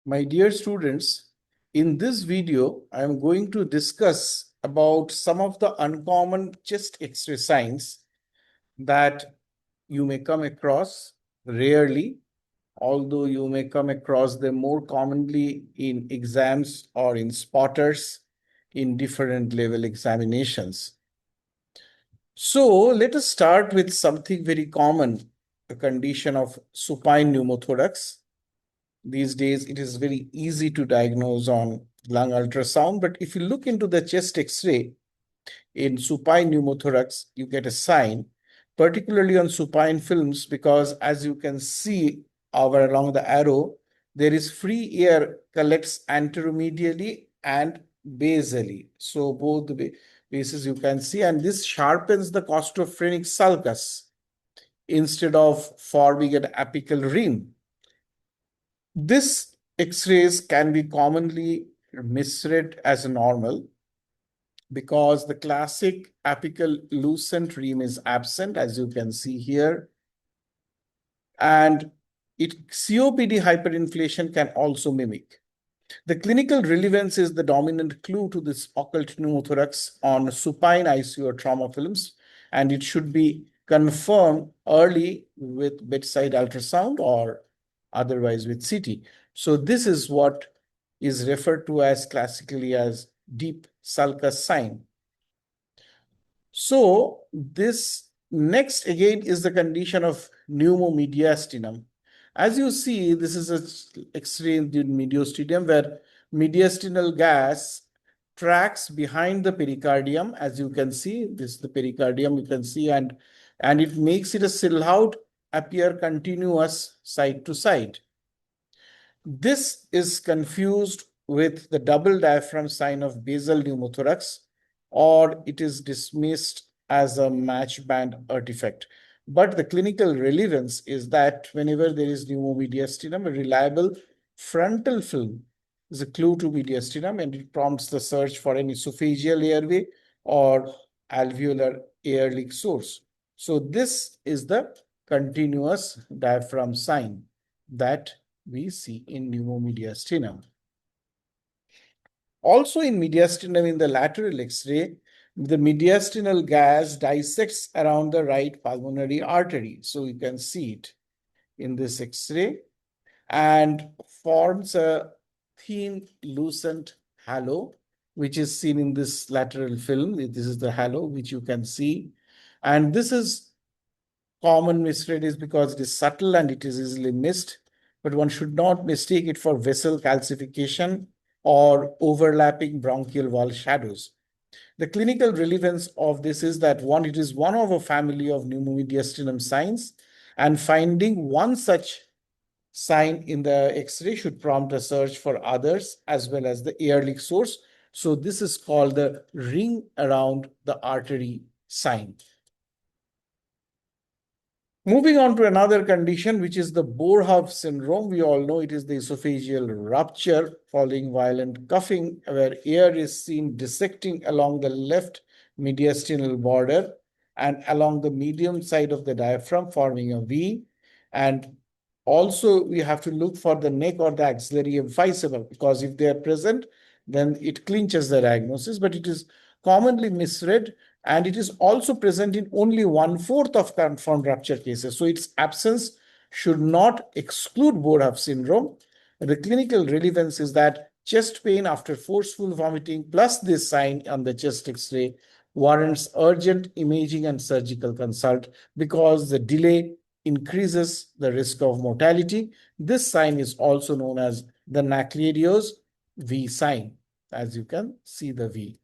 My dear students, in this video, I am going to discuss about some of the uncommon chest X-ray signs that you may come across rarely, although you may come across them more commonly in exams or in spotters in different level examinations. So let us start with something very common, a condition of supine pneumothorax. These days, it is very easy to diagnose on lung ultrasound, but if you look into the chest X-ray in supine pneumothorax, you get a sign, particularly on supine films, because as you can see over along the arrow, there is free air collects anteromedially and basally. So both the bases you can see, and this sharpens the Juxtaphrenic sulcus instead of forming an apical rim. This X-rays can be commonly misread as normal because the classic apical lucent rim is absent, as you can see here. And COPD hyperinflation can also mimic. The clinical relevance is the dominant clue to this occult pneumothorax on supine ICU or trauma films, and it should be confirmed early with bedside ultrasound or otherwise with CT. So this is what is referred to as classically as deep sulcus sign. So this next again is the condition of pneumomediastinum. As you see, this is an X-ray in the mediastinum where mediastinal gas tracks behind the pericardium. As you can see, this is the pericardium you can see, and it makes it a silhouette appear continuous side to side. This is confused with the double diaphragm sign of basal pneumothorax, or it is dismissed as a match band artifact. But the clinical relevance is that whenever there is pneumomediastinum, a reliable frontal film is a clue to mediastinum, and it prompts the search for an esophageal airway or alveolar air leak source. So this is the continuous diaphragm sign that we see in pneumomediastinum. Also in mediastinum, in the lateral X-ray, the mediastinal gas dissects around the right pulmonary artery. So you can see it in this X-ray and forms a thin, lucent halo, which is seen in this lateral film. This is the halo, which you can see. And this is common misread is because it is subtle and it is easily missed, but one should not mistake it for vessel calcification or overlapping bronchial wall shadows. The clinical relevance of this is that one, it is one of a family of pneumomediastinum signs, and finding one such sign in the X-ray should prompt a search for others as well as the air leak source. So this is called the ring around the artery sign. Moving on to another condition, which is the Boerhaave syndrome. We all know it is the esophageal rupture following violent coughing, where air is seen dissecting along the left mediastinal border and along the medium side of the diaphragm, forming a V. And also, we have to look for the neck or the axillary emphysema, because if they are present, then it clinches the diagnosis, but it is commonly misread, and it is also present in only 1/4 of confirmed rupture cases. So its absence should not exclude Boerhaave syndrome. The clinical relevance is that chest pain after forceful vomiting plus this sign on the chest X-ray warrants urgent imaging and surgical consult, because the delay increases the risk of mortality. This sign is also known as the Naclerio's V sign, as you can see the V.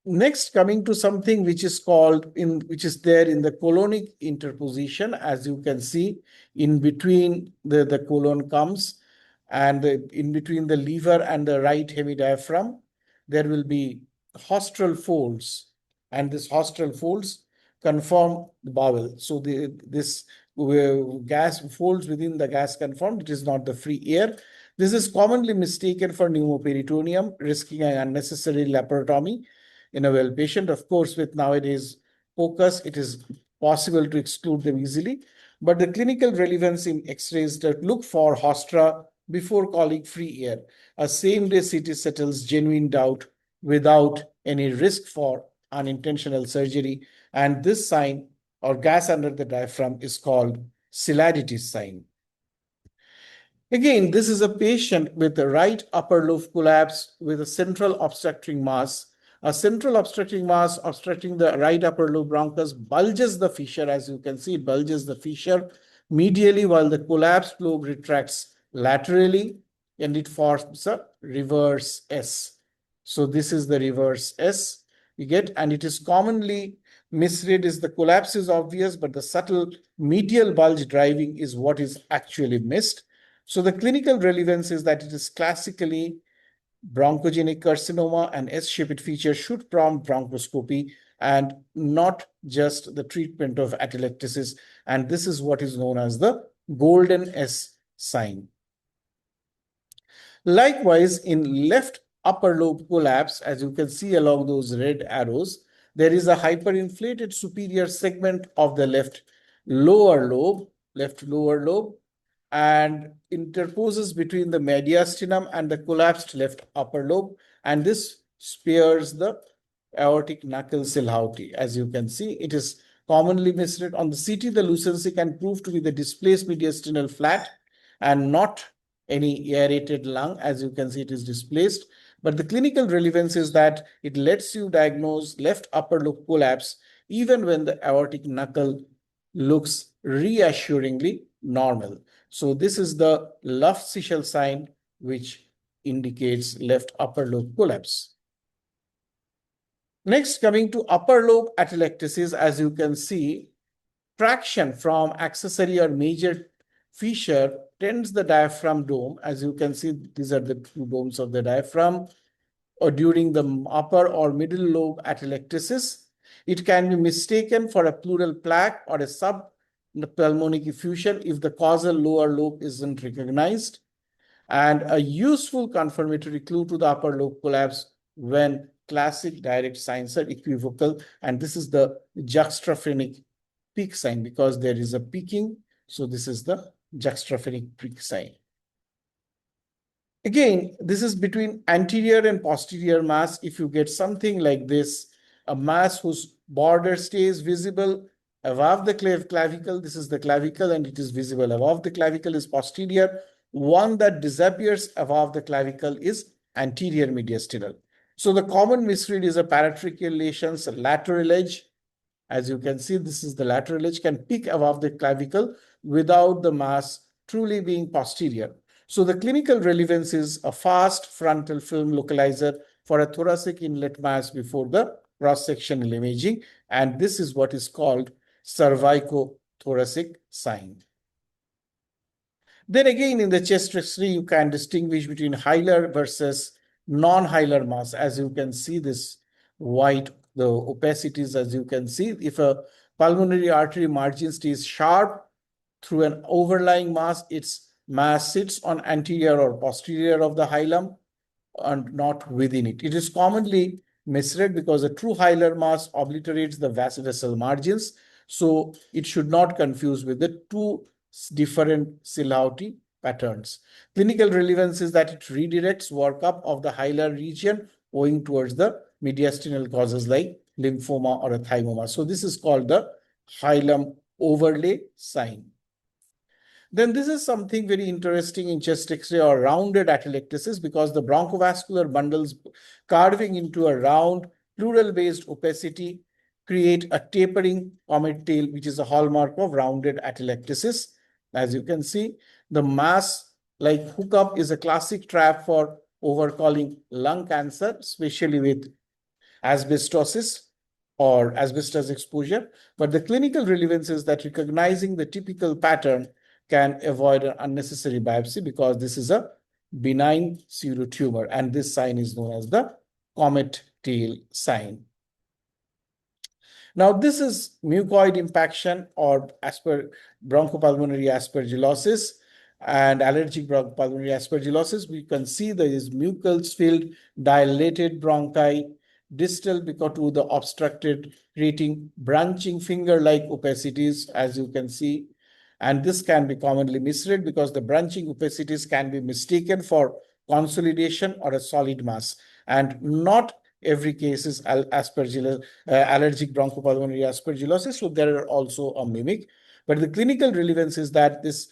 Next, coming to something which is called which is there in the colonic interposition. As you can see, in between the colon comes, and in between the lever and the right hemidiaphragm, there will be haustral folds, and this haustral folds conform the bowel. So this gas folds within the gas conformed. It is not the free air. This is commonly mistaken for pneumoperitoneum, risking an unnecessary laparotomy in a well patient. Of course, with nowadays focus, it is possible to exclude them easily. But the clinical relevance in X-rays that look for Hostra before calling free air. A same-day CT settles genuine doubt without any risk for unintentional surgery. And this sign or gas under the diaphragm is called Chilaiditi sign. Again, this is a patient with the right upper lobe collapse with a central obstructing mass. A central obstructing mass obstructing the right upper lobe bronchus bulges the fissure. As you can see, it bulges the fissure medially while the collapsed lobe retracts laterally and it forms a reverse S. So this is the reverse S you get, and it is commonly misread as the collapse is obvious, but the subtle medial bulge driving is what is actually missed. So the clinical relevance is that it is classically bronchogenic carcinoma and S-shaped feature should prompt bronchoscopy and not just the treatment of atelectasis. And this is what is known as the golden S sign. Likewise, in left upper lobe collapse, as you can see along those red arrows, there is a hyperinflated superior segment of the left lower lobe, and interposes between the mediastinum and the collapsed left upper lobe, and this spares the aortic knuckle Chilaiditi. As you can see, it is commonly misread. On the CT, the lucency can prove to be the displaced mediastinal flat and not any aerated lung. As you can see, it is displaced. But the clinical relevance is that it lets you diagnose left upper lobe collapse even when the aortic knuckle looks reassuringly normal. So this is the Lufsichel sign, which indicates left upper lobe collapse. Next, coming to upper lobe atelectasis, as you can see, traction from accessory or major fissure tends the diaphragm dome. As you can see, these are the two domes of the diaphragm, or during the upper or middle lobe atelectasis. It can be mistaken for a pleural plaque or a subpulmonic effusion if the causal lower lobe isn't recognized, and a useful confirmatory clue to the upper lobe collapse when classic direct signs are equivocal. And this is the juxtaphrenic peak sign because there is a peaking. So this is the juxtaphrenic peak sign. Again, this is between anterior and posterior mass. If you get something like this, a mass whose border stays visible above the clavicle, this is the clavicle and it is visible above the clavicle, is posterior. One that disappears above the clavicle is anterior mediastinal. So the common misread is a paratracheal lesions lateral edge. As you can see, this is the lateral edge can peak above the clavicle without the mass truly being posterior. So the clinical relevance is a fast frontal film localizer for a thoracic inlet mass before the cross-sectional imaging. And this is what is called cervicothoracic sign. Then again, in the chest X-ray, you can distinguish between hilar versus non-hilar mass. As you can see, this white, the opacities, as you can see, if a pulmonary artery margin stays sharp through an overlying mass, its mass sits on anterior or posterior of the hilum and not within it. It is commonly misread because a true hilar mass obliterates the vessel margins. So it should not confuse with the two different Chilaiditi patterns. Clinical relevance is that it redirects workup of the hilar region owing towards the mediastinal causes like lymphoma or a thymoma. So this is called the hilum overlay sign. Then this is something very interesting in chest X-ray or rounded atelectasis because the bronchovascular bundles carving into a round pleural-based opacity create a tapering comet tail, which is a hallmark of rounded atelectasis. As you can see, the mass like hookup is a classic trap for overcalling lung cancer, especially with asbestosis or asbestos exposure. But the clinical relevance is that recognizing the typical pattern can avoid an unnecessary biopsy because this is a benign pseudotumor, and this sign is known as the comet tail sign. Now, this is mucoid impaction or bronchopulmonary aspergillosis and allergic bronchopulmonary aspergillosis. We can see there is mucus filled dilated bronchi, distal to the obstructed, creating branching finger-like opacities, as you can see. And this can be commonly misread because the branching opacities can be mistaken for consolidation or a solid mass. And not every case is allergic bronchopulmonary aspergillosis. So there are also a mimic. But the clinical relevance is that this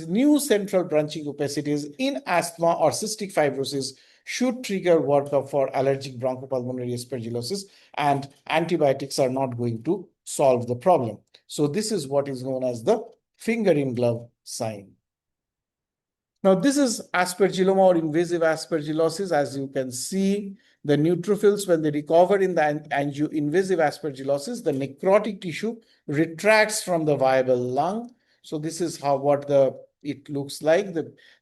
new central branching opacities in asthma or cystic fibrosis should trigger workup for allergic bronchopulmonary aspergillosis, and antibiotics are not going to solve the problem. So this is what is known as the finger in glove sign. Now, this is aspergilloma or invasive aspergillosis. As you can see, the neutrophils, when they recover in the invasive aspergillosis, the necrotic tissue retracts from the viable lung. So this is it looks like.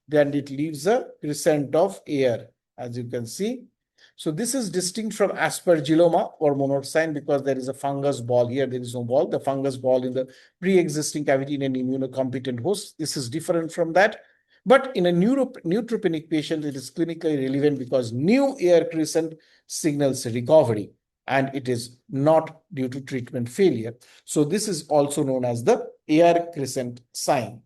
Then it leaves a crescent of air, as you can see. So this is distinct from aspergilloma or monod sign because there is a fungus ball here. There is no ball. The fungus ball in the pre-existing cavity in an immunocompetent host. This is different from that. But in a neutropenic patient, it is clinically relevant because new air crescent signals recovery, and it is not due to treatment failure. So this is also known as the air crescent sign.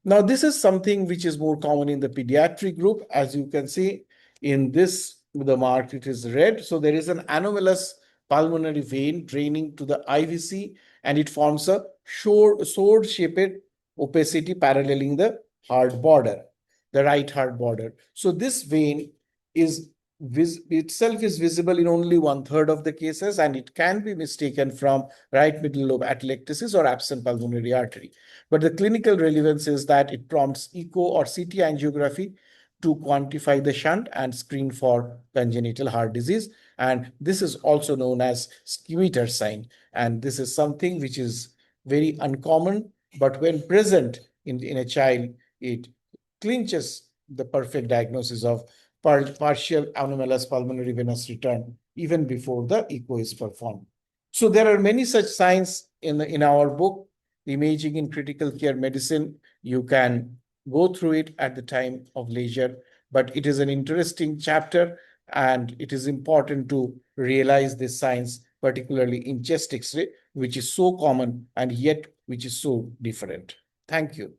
Now, this is something which is more common in the pediatric group. As you can see in this, the mark, it is red. So there is an anomalous pulmonary vein draining to the IVC, and it forms a sword-shaped opacity paralleling the heart border, the right heart border. So this vein itself is visible in only 1/3 of the cases, and it can be mistaken from right middle lobe atelectasis or absent pulmonary artery. But the clinical relevance is that it prompts echo or CT angiography to quantify the shunt and screen for congenital heart disease. And this is also known as Scimitar sign. And this is something which is very uncommon, but when present in a child, it clinches the perfect diagnosis of partial anomalous pulmonary venous return even before the echo is performed. So there are many such signs in our book, Imaging in Critical Care Medicine. You can go through it at the time of leisure, but it is an interesting chapter, and it is important to realize this science, particularly in chest X-ray, which is so common and yet which is so different. Thank you.